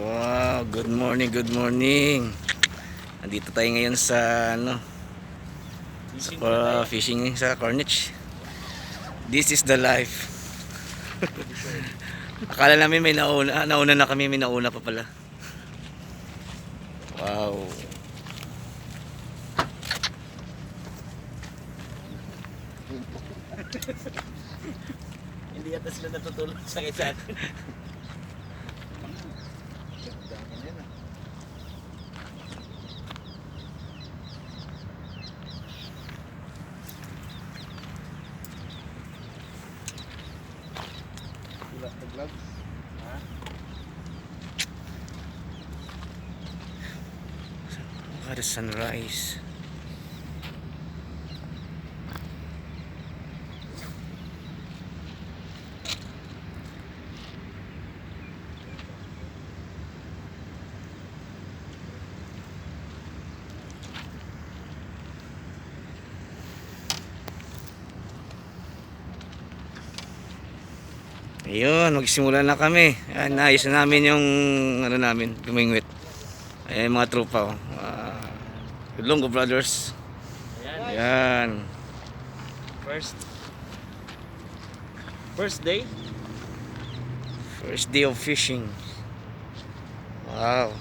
Wow, good morning, good morning. Nandito tayo ngayon sa fishing sa Corniche. This is the life. Akala namin may nauna na kami, may nauna pa pala. Wow. Hindi yata sila natutulog sa isa. Look at the sunrise. Ayun, magsimula na kami. Ayan, naayos na namin yung namin, kumingwit. Ayan mga tropa. Longo Brothers. Ayan. First day. First day of fishing. Wow.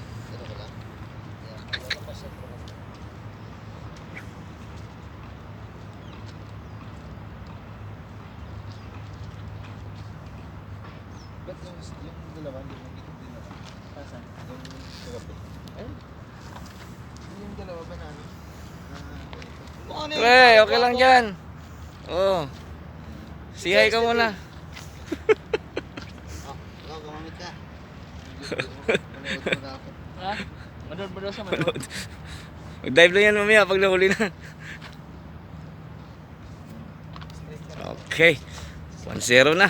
Ba't yung dalawa, hindi mo dito din naman? Pasan? Yung kagabi. Ayun. Yung dalawa ba na ano? Pre, okay lang dyan. Oh. Say hi ka muna. Ikaw, gumamit ka. Manood mo na ako. Ha? Manood sa manood. Mag-dive lang yan mamaya pag nahuli na. Okay. 1-0 na.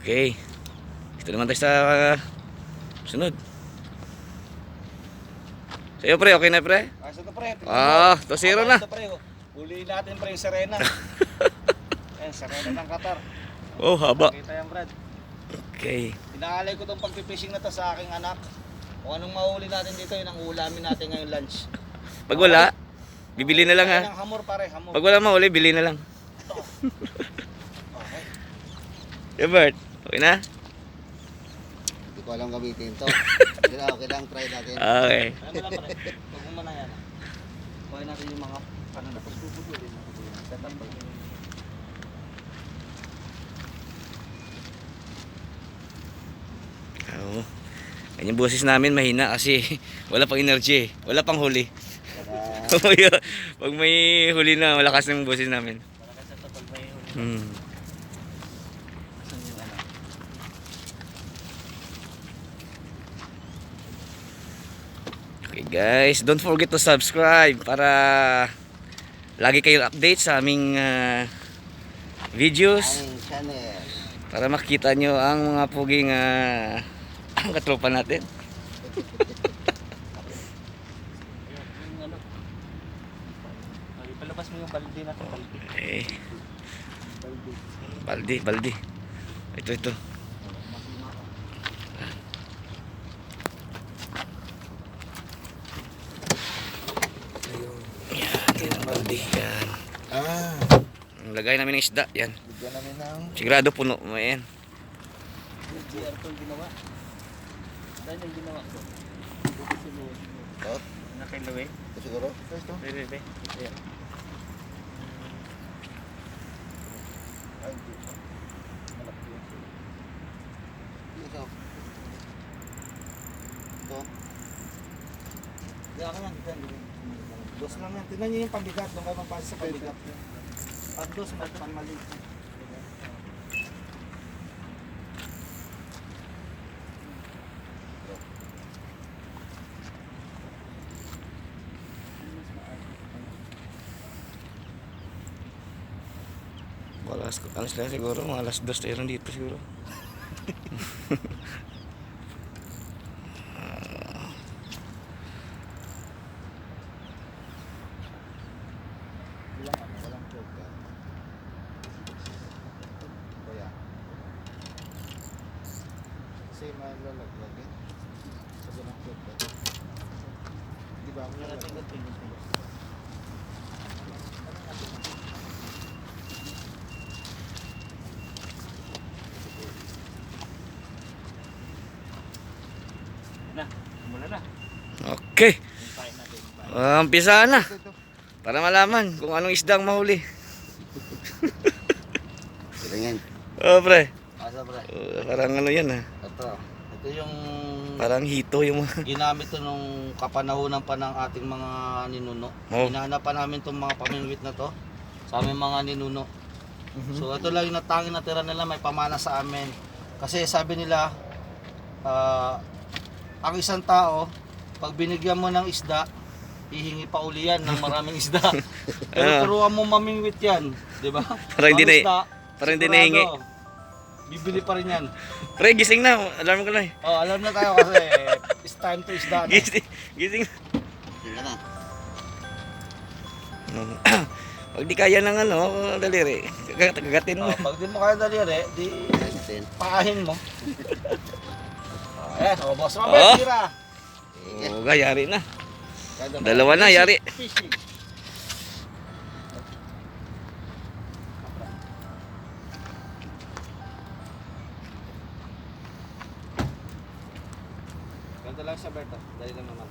Okay. Ito naman tayo sa sunod. Sa'yo pre, okay na pre? Asa to pre? 2-0 na. Ito pre. Huliin natin pre yung Serena. Ayan, Serena ng Qatar. Oh, haba. Kita yan Brad. Okay. Inaalay ko tong pagpipishing na to sa aking anak. Kung anong mahuli natin dito, yun ang ulamin natin ngayong lunch. Pag wala, bibili na lang ha. Kaya ng hamor pare, hamor. Pag wala mahuli, bili na lang. Okay. Robert, okay na? Hindi ko alam gamitin to. Okay lang, try natin. Okay. Alam mo lang pare, huwag mo muna yan. Kuhain natin yung mga ano na pagpupulin natin yung setup pa. Oo. Yan yung boses namin mahina kasi wala pang energy eh. Wala pang huli. Pag may huli na, malakas yung boses namin. Malakas sa tapal pa yun. Hmm. Asan yung ano? Okay guys, don't forget to subscribe para lagi kayong update sa aming videos. Aming channel. Para makita nyo ang mga puging katropa natin. Yung ano? Palabas mo yung balde natin, balde. Eh, Balde. baldi. Ito. Yan ang baldi. Yan. Lagay namin ng isda. Yan. Bigyan namin ng... Sigurado puno. Ayan. Yung GR ko yung ginawa. Dahil yung ginawa ko. Oh, Nakailawi. ito siguro? Ito. Bebe. Ayan. Ay, hindi. Malaki yun. Ito. Ito. Kaya ka yan. Dos lang yan. Tignan nyo yung pambigat. Doon kayo magpasa sa pambigat. Pag dos, pangmaliit. Ano sila siguro? Mga alas 2 tayo dito siguro. Walang program. Kaya. Kasi malalaglag eh. Di ba? Na, mula na. Okay. Hintayin natin. Umpisa na. Para malaman kung anong isda ang mahuli. Tingin. Oh, pre. Asa pre? Parang ano yan ah. Ito yung Parang hito yung mga... ginamit to nung kapanahunan pa ng ating mga ninuno. Oh. Hinahanap pa namin itong mga pamingwit na to sa aming mga ninuno. So ito lang yung natanging natira nila, may pamana sa amin. Kasi sabi nila, ang isang tao, pag binigyan mo ng isda, hihingi pa uli yan ng maraming isda. Pero turuan mo mamingwit yan, di ba? Parang hindi na- Isda, parang hindi sigurado, nahingi. Bibili pa rin yan. Pre, gising na. Alarm ko na eh. Oh, alam na tayo kasi it's time to isda na. Gising. Gising. Tingnan na. Pag di kaya ng ano, daliri. Kagatin mo. Oh, pag di mo kaya daliri, di paahin mo. Ayan, oh, boss Robert, Oh. tira. Oo, yari na. Dalawa na, yari. Fishing. Ganito lang siya, Berto. Dali lang naman.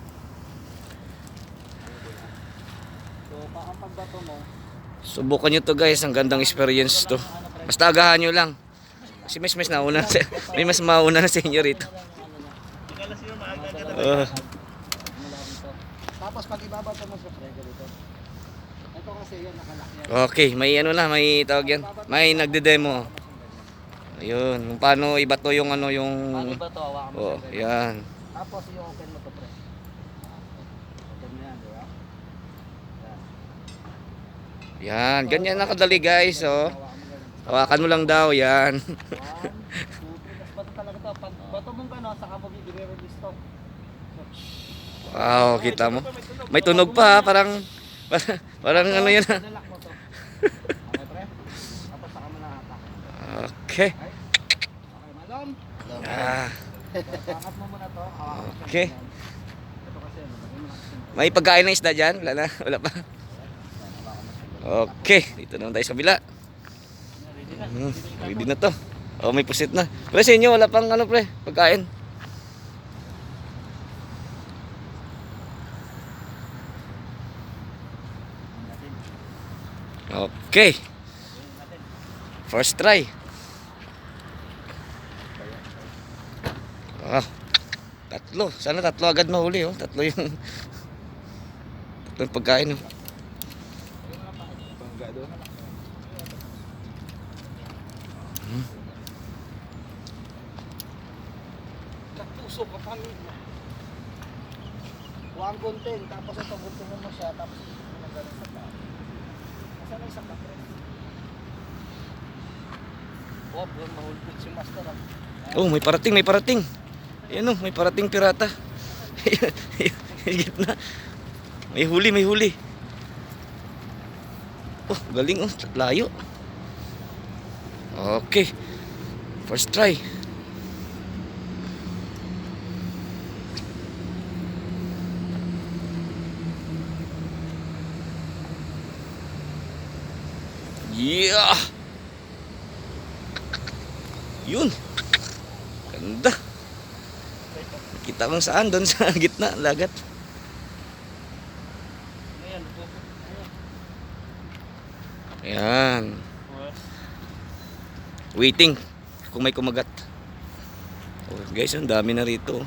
So, ang pagbato mo, Subukan nyo to guys. Ang gandang experience to. Basta agahan nyo lang. Kasi mas nauna. May mas mauna na sa inyo rito. mula dito. Tapos pag ibabato mo sa prego dito. Ito kasi yan, nakalaki yan. Okay, may ano na, may tawag yan. May nagde-demo. Ayun, kung paano ibato yung ano yung... Paano ba ito? Hawakan mo Oh, siya, Berto. yan. Tapos i-open mo to, pre. Open mo yan, di ba? Yan, ganyan na kadali guys. Oh. Hawakan mo ganun. Hawakan mo lang daw, yan. 1, 2, 3. Tapos bato talaga to. Pag bato mong gano'n, saka mo i-release to. Wow, kita mo. May tunog pa, ha, parang parang ano yan. Ha. Nalak mo to. Okay, pre? Tapos saka mo na hatak. Okay. Okay, malom. Ah, Pakat mo muna to. Hawakan mo siya Okay. ganyan. Ito kasi, lagay mo na kasi. may pagkain ng isda dyan? Wala na, wala pa. Okay, dito naman tayo sa bila. Ready na to. Oh, may pusit na. Pero sa inyo, wala pang ano pre, pagkain. Okay. First try. Ah, tatlo. Sana tatlo agad mahuli oh. Tatlo yung tatlong pagkain oh. Nagpuso ka pa rin. Huwag gunting, tapos ito guntingin mo siya, tapos ito mo na gano'n sa tao. Nasaan na isang kapre? Huwag, mahulpit si Master. Oh, may parating, may parating. Ayan oh, may parating pirata. Gitna. May huli, may huli. Oh, galing oh, layo. Okay. First try. Yeah. Yun. Ganda. Kita kung saan doon sa gitna, lagat. Ayan, Ayan. Waiting kung may kumagat. Oh, guys, ang dami na rito.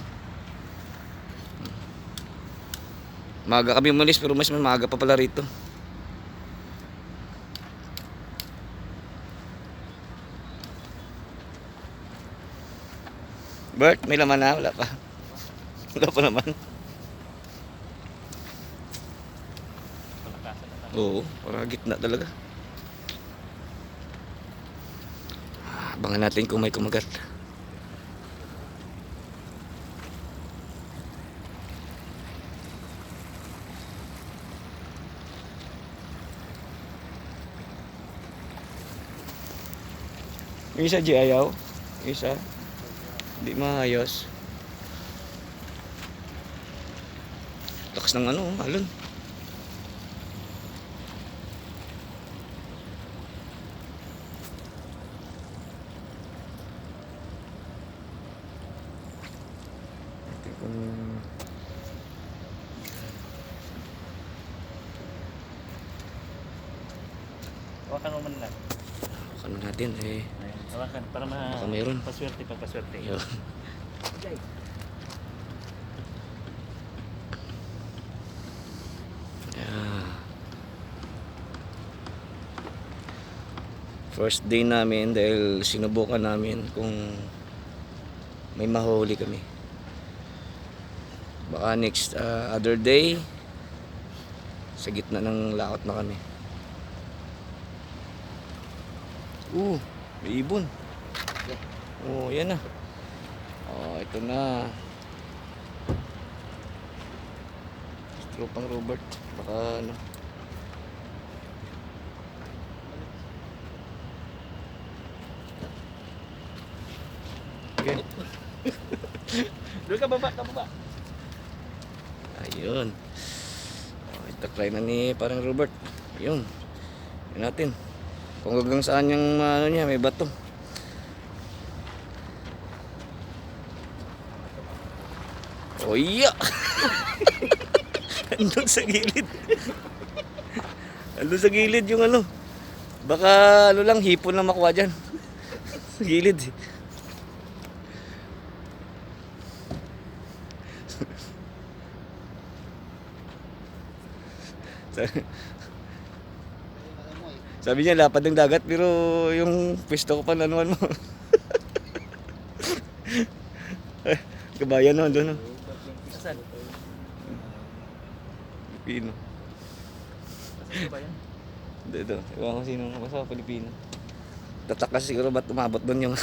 Maaga kami umalis pero mas maaga pa pala rito. Bert, may laman na? Wala pa. Wala pa naman. Oo, para gitna talaga. Abangan natin kung may kumagat. Yung isa di ayaw. Yung isa. Hindi maayos. Lakas ng ano, alon. Ito kung Hawakan mo man lang. ano natin eh. Ayan, hawakan para Baka mayroon. paswerte pagpaswerte. Yun. Yeah. First day namin dahil sinubukan namin kung may mahuli kami. Baka next other day sa gitna ng laot na kami. May ibon. Yan na. Ito na. Tropang Robert. Baka ano. Okay. Doon ka baba. Ayun. Ito try na ni parang Robert. Ayun. Yun natin. Kung hanggang saan yung ano niya, may bato. Oh iya. Andun sa gilid. Andun sa gilid yung ano. Baka ano lang, hipon lang makuha dyan. Sa gilid. Sabi niya lapad ng dagat pero yung pwesto ko pa nanuan mo. Kabayan no, doon no. Saan? Pilipino. Saan ba yan? Dito. Ewan ko sino basta Pilipino. Tatak kasi siguro ba't umabot doon yung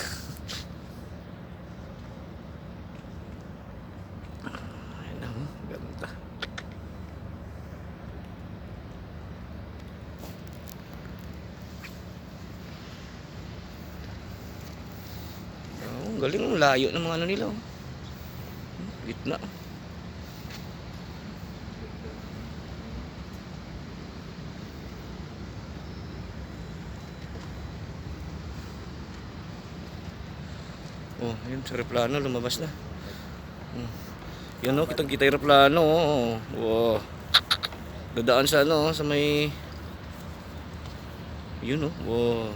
Ayun na, ganda. Galing ang layo ng mga ano nila. Gitna. Yun sa aeroplano lumabas na. Yan o, kitang-kita yung aeroplano. Wow. Dadaan sa ano, sa may yun o. Wow.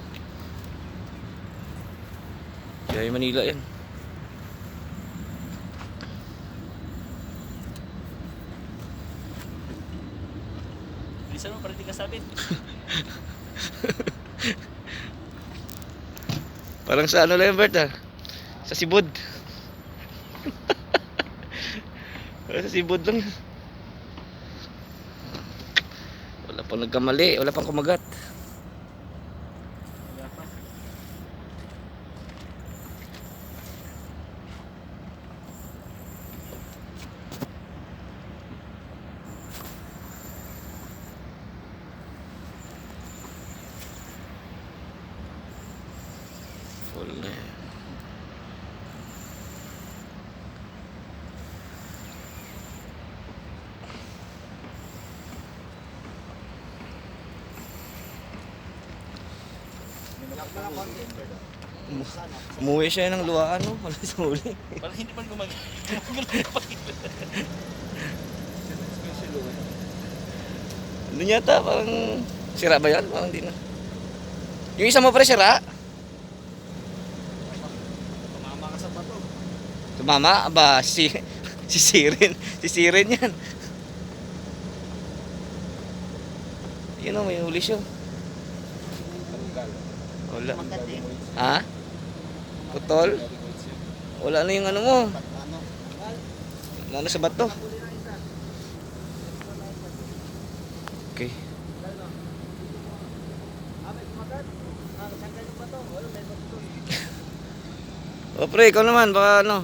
Kaya Manila yan. Bilisan mo para di ka sabit. Parang sa ano lang Bert sa Sibud. Sa Sibud lang. Wala pang nagkamali, wala pang kumagat. Wala pa. Wala. Umuwi siya ng luwaan, no? Wala sa huli. Parang hindi man gumagano. Ano yata, parang sira ba yan? Parang hindi na. Yung isa mo pre, sira? Tumama ka sa bato. Tumama? Aba, si Siren. Si Siren yan. Yun o, may huli siya. Wala. Ha? Putol? Wala na yung ano mo. Wala na sa bato. Okay. O pre, ikaw naman, baka ano.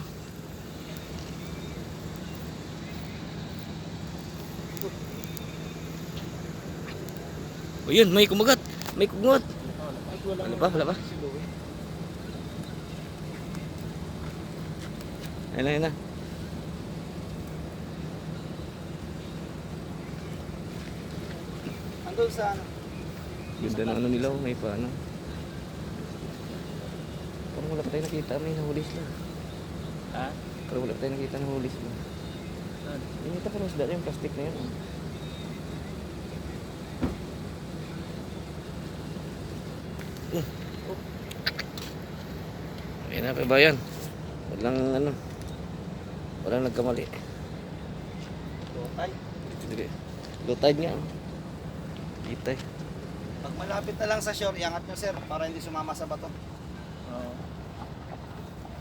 O yun, may kumagat. May kumagat. Ano ba? Wala ba? Ayun na, ayun na. Andun sa ano. Ganda ng ano nila, oh, may paano. Parang wala pa tayo nakita, may nahuli sila. Ha? Parang wala pa tayo nakita nahuli sila. Saan? Yung ito parang isda na yung plastic na yun. Oh. Ayan na, kabayan. Walang ano. Walang nagkamali. Lotay. Sige. Low tide nga. Oh. Kitay. Pag malapit na lang sa shore, iangat nyo sir para hindi sumama sa bato. Oo.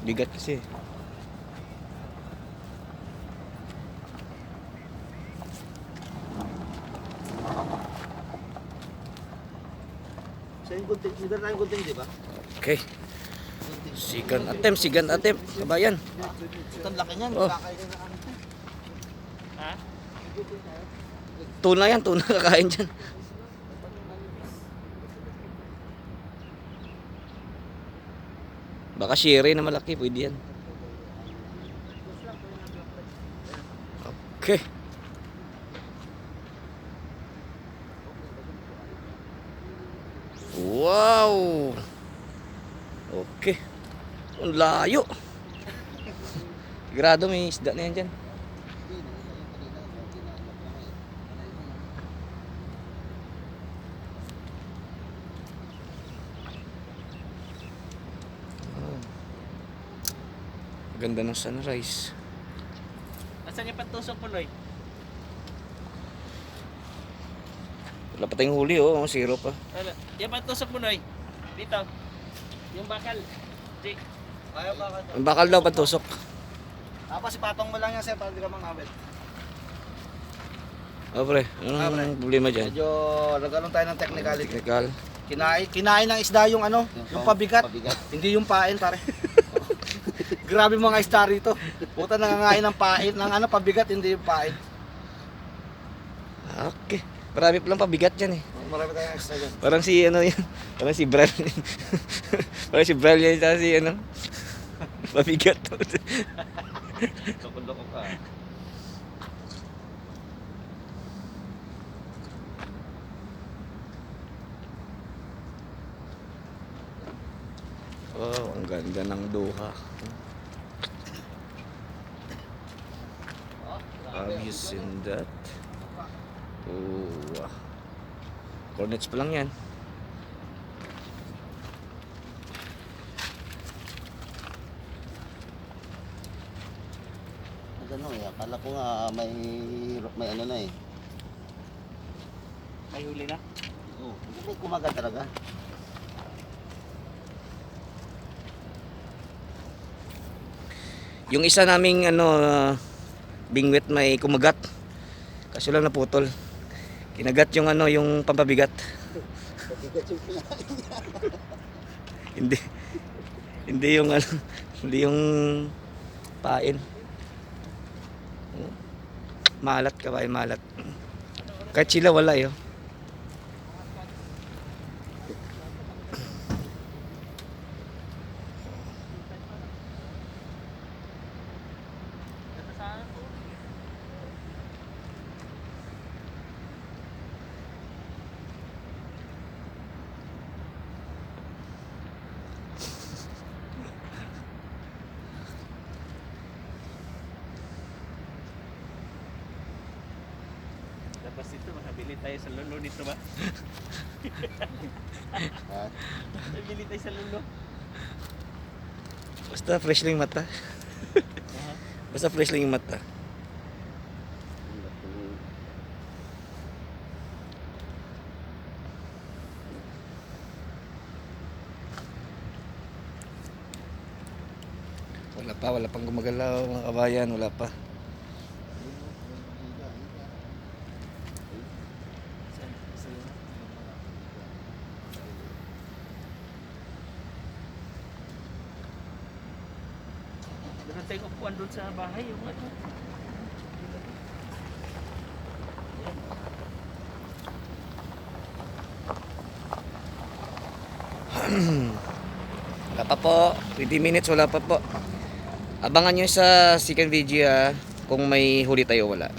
Bigat kasi. Sa yung gunting, may dala tayong gunting, di ba? Okay. Sigan attempt. Kabayan. Itong laki niyan, Oh. kakainin na ano. Ha? Tuna yan, tuna kakain dyan. Baka shire na malaki, pwede yan. Okay. Wow! Okay. Ang layo. Grado may isda na yan dyan. Ganda ng sunrise. Asan yung pantusok mo, Loy? Wala pa tayong huli, oh. Zero pa. Wala. Yung pantusok mo, Loy. Dito. Yung bakal. Di. Kaya ba ka? Ang bakal daw patusok. Tapos ipatong mo lang yan sir para hindi ka mangawit. Oh, pre. Anong problema dyan? Medyo nagkaroon tayo ng technicality. Technical. Kinain ng isda yung ano, yung pabigat. Hindi yung pain pare. Grabe mga isda rito. Puta nangangain ng pain, ng ano pabigat, hindi yung pain. Okay. Marami palang pabigat dyan eh. Marami tayong extra dyan. Parang si ano yan. Parang si Bral. Parang si Bral yan sa si ano. Pabigat. Loko-loko ka. Oh, ang ganda ng Doha. Have you seen that? Oh, wow. Cornets pa lang yan. Ano eh, akala ko nga may ano na eh. May huli na? Oo, hindi kumagat talaga. Yung isa naming ano, bingwit may kumagat. Kaso lang naputol. Kinagat yung ano, yung pampabigat. hindi. Hindi yung ano, hindi yung pain. Malat ka ba? Malat. Kahit sila wala yun. Tapos dito, makabili tayo sa lulo dito ba? Ha? Makabili tayo sa lulo. Basta fresh lang yung mata. Basta fresh lang yung mata. Wala pang gumagalaw mga kabayan, wala pa. Doon tayo upuan doon sa bahay. Yung ano. Wala pa po, 20 minutes wala pa po. Abangan nyo sa second video kung may huli tayo wala.